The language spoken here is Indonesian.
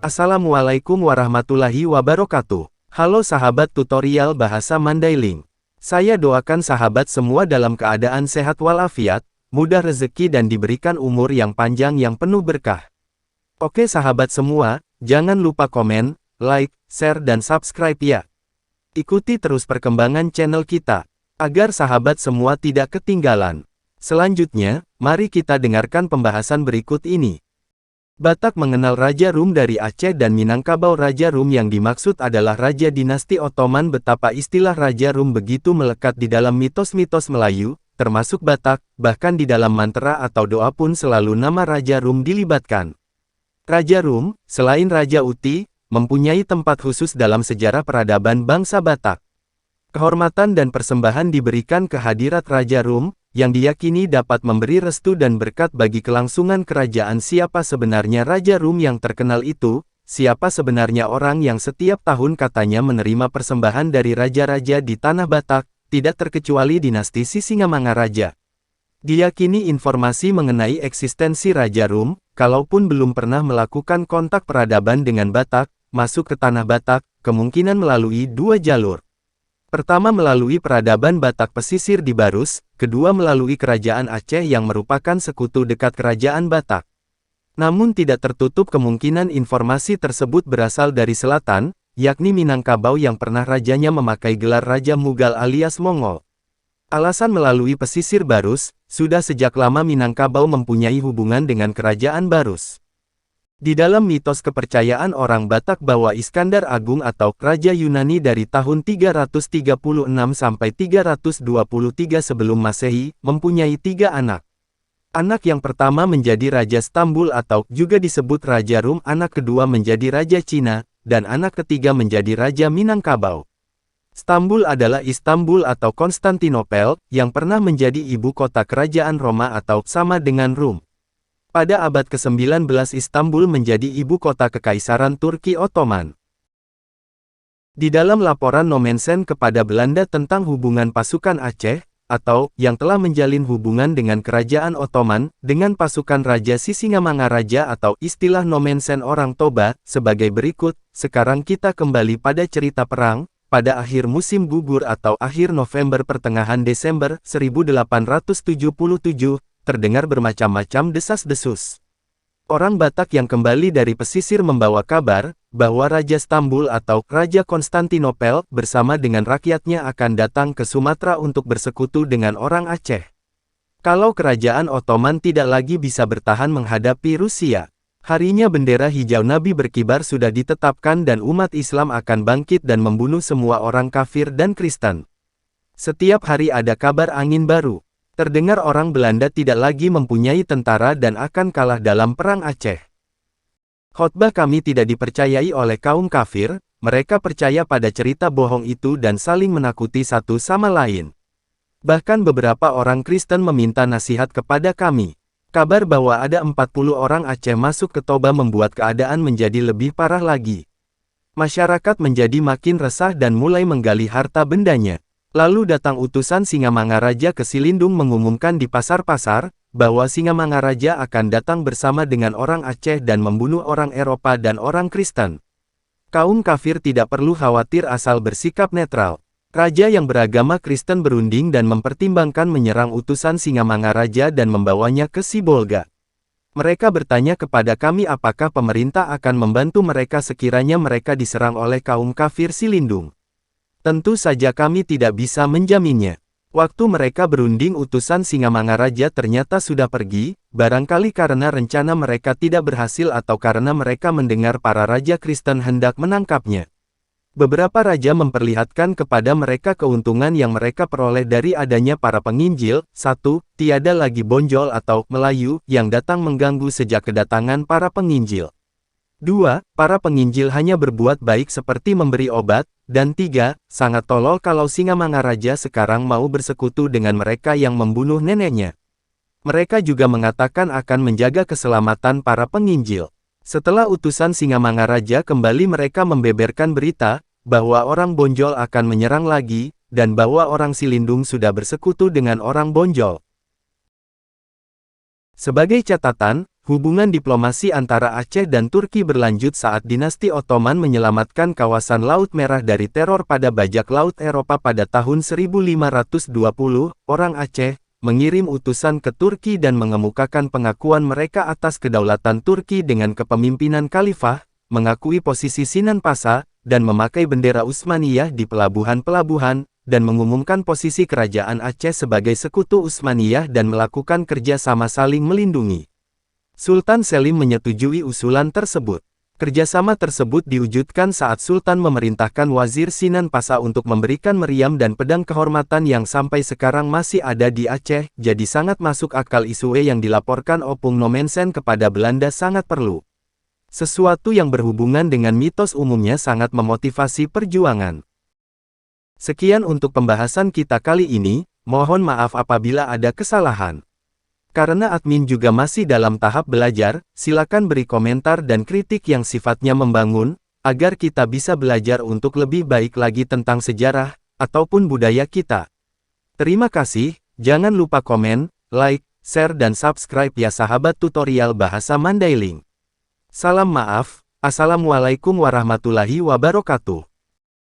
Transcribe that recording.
Assalamualaikum warahmatullahi wabarakatuh. Halo sahabat tutorial bahasa Mandailing. Saya doakan sahabat semua dalam keadaan sehat walafiat, mudah rezeki dan diberikan umur yang panjang yang penuh berkah. Oke sahabat semua, jangan lupa komen, like, share dan subscribe ya. Ikuti terus perkembangan channel kita, agar sahabat semua tidak ketinggalan. Selanjutnya, mari kita dengarkan pembahasan berikut ini. Batak mengenal Raja Rum dari Aceh dan Minangkabau. Raja Rum yang dimaksud adalah Raja Dinasti Ottoman. Betapa istilah Raja Rum begitu melekat di dalam mitos-mitos Melayu, termasuk Batak, bahkan di dalam mantra atau doa pun selalu nama Raja Rum dilibatkan. Raja Rum, selain Raja Uti, mempunyai tempat khusus dalam sejarah peradaban bangsa Batak. Kehormatan dan persembahan diberikan ke hadirat Raja Rum, yang diyakini dapat memberi restu dan berkat bagi kelangsungan kerajaan. Siapa sebenarnya Raja Rum yang terkenal itu? Siapa sebenarnya orang yang setiap tahun katanya menerima persembahan dari raja-raja di tanah Batak, tidak terkecuali dinasti Sisingamangaraja. Diyakini informasi mengenai eksistensi Raja Rum, kalaupun belum pernah melakukan kontak peradaban dengan Batak, masuk ke tanah Batak, kemungkinan melalui dua jalur. Pertama melalui peradaban Batak pesisir di Barus, kedua melalui kerajaan Aceh yang merupakan sekutu dekat kerajaan Batak. Namun tidak tertutup kemungkinan informasi tersebut berasal dari selatan, yakni Minangkabau yang pernah rajanya memakai gelar Raja Mughal alias Mongol. Alasan melalui pesisir Barus, sudah sejak lama Minangkabau mempunyai hubungan dengan kerajaan Barus. Di dalam mitos kepercayaan orang Batak bahwa Iskandar Agung atau Raja Yunani dari tahun 336 sampai 323 sebelum Masehi, mempunyai 3 anak. Anak yang pertama menjadi Raja Stambul atau juga disebut Raja Rum, anak kedua menjadi Raja Cina, dan anak ketiga menjadi Raja Minangkabau. Stambul adalah Istanbul atau Konstantinopel, yang pernah menjadi ibu kota kerajaan Roma atau sama dengan Rum. Pada abad ke-19 Istanbul menjadi ibu kota Kekaisaran Turki Ottoman. Di dalam laporan Nommensen kepada Belanda tentang hubungan pasukan Aceh, atau yang telah menjalin hubungan dengan kerajaan Ottoman, dengan pasukan Raja Sisingamangaraja atau istilah Nommensen Orang Toba, sebagai berikut. Sekarang kita kembali pada cerita perang, pada akhir musim gugur atau akhir November pertengahan Desember 1877, terdengar bermacam-macam desas-desus. Orang Batak yang kembali dari pesisir membawa kabar, bahwa Raja Stambul atau Raja Konstantinopel bersama dengan rakyatnya akan datang ke Sumatera untuk bersekutu dengan orang Aceh. Kalau kerajaan Ottoman tidak lagi bisa bertahan menghadapi Rusia, harinya bendera hijau Nabi berkibar sudah ditetapkan dan umat Islam akan bangkit dan membunuh semua orang kafir dan Kristen. Setiap hari ada kabar angin baru. Terdengar orang Belanda tidak lagi mempunyai tentara dan akan kalah dalam perang Aceh. Khotbah kami tidak dipercayai oleh kaum kafir, mereka percaya pada cerita bohong itu dan saling menakuti satu sama lain. Bahkan beberapa orang Kristen meminta nasihat kepada kami. Kabar bahwa ada 40 orang Aceh masuk ke Toba membuat keadaan menjadi lebih parah lagi. Masyarakat menjadi makin resah dan mulai menggali harta bendanya. Lalu datang utusan Singamangaraja ke Silindung mengumumkan di pasar-pasar, bahwa Singamangaraja akan datang bersama dengan orang Aceh dan membunuh orang Eropa dan orang Kristen. Kaum kafir tidak perlu khawatir asal bersikap netral. Raja yang beragama Kristen berunding dan mempertimbangkan menyerang utusan Singamangaraja dan membawanya ke Sibolga. Mereka bertanya kepada kami apakah pemerintah akan membantu mereka sekiranya mereka diserang oleh kaum kafir Silindung. Tentu saja kami tidak bisa menjaminnya. Waktu mereka berunding utusan Singamangaraja ternyata sudah pergi, barangkali karena rencana mereka tidak berhasil atau karena mereka mendengar para raja Kristen hendak menangkapnya. Beberapa raja memperlihatkan kepada mereka keuntungan yang mereka peroleh dari adanya para penginjil. 1. Tiada lagi bonjol atau Melayu yang datang mengganggu sejak kedatangan para penginjil. 2. Para penginjil hanya berbuat baik seperti memberi obat. Dan 3. Sangat tolol kalau Singamangaraja sekarang mau bersekutu dengan mereka yang membunuh neneknya. Mereka juga mengatakan akan menjaga keselamatan para penginjil. Setelah utusan Singamangaraja kembali mereka membeberkan berita, bahwa orang bonjol akan menyerang lagi, dan bahwa orang Silindung sudah bersekutu dengan orang bonjol. Sebagai catatan, Hubungan diplomasi antara Aceh dan Turki berlanjut saat dinasti Ottoman menyelamatkan kawasan Laut Merah dari teror pada bajak laut Eropa pada tahun 1520. Orang Aceh mengirim utusan ke Turki dan mengemukakan pengakuan mereka atas kedaulatan Turki dengan kepemimpinan khalifah, mengakui posisi Sinan Pasa, dan memakai bendera Utsmaniyah di pelabuhan-pelabuhan, dan mengumumkan posisi kerajaan Aceh sebagai sekutu Utsmaniyah dan melakukan kerjasama saling melindungi. Sultan Selim menyetujui usulan tersebut. Kerjasama tersebut diwujudkan saat Sultan memerintahkan Wazir Sinan Pasa untuk memberikan meriam dan pedang kehormatan yang sampai sekarang masih ada di Aceh, jadi sangat masuk akal isu yang dilaporkan Opung Nomensen kepada Belanda sangat perlu. Sesuatu yang berhubungan dengan mitos umumnya sangat memotivasi perjuangan. Sekian untuk pembahasan kita kali ini, mohon maaf apabila ada kesalahan. Karena admin juga masih dalam tahap belajar, silakan beri komentar dan kritik yang sifatnya membangun, agar kita bisa belajar untuk lebih baik lagi tentang sejarah, ataupun budaya kita. Terima kasih, jangan lupa komen, like, share dan subscribe ya sahabat tutorial bahasa Mandailing. Salam maaf, Assalamualaikum warahmatullahi wabarakatuh.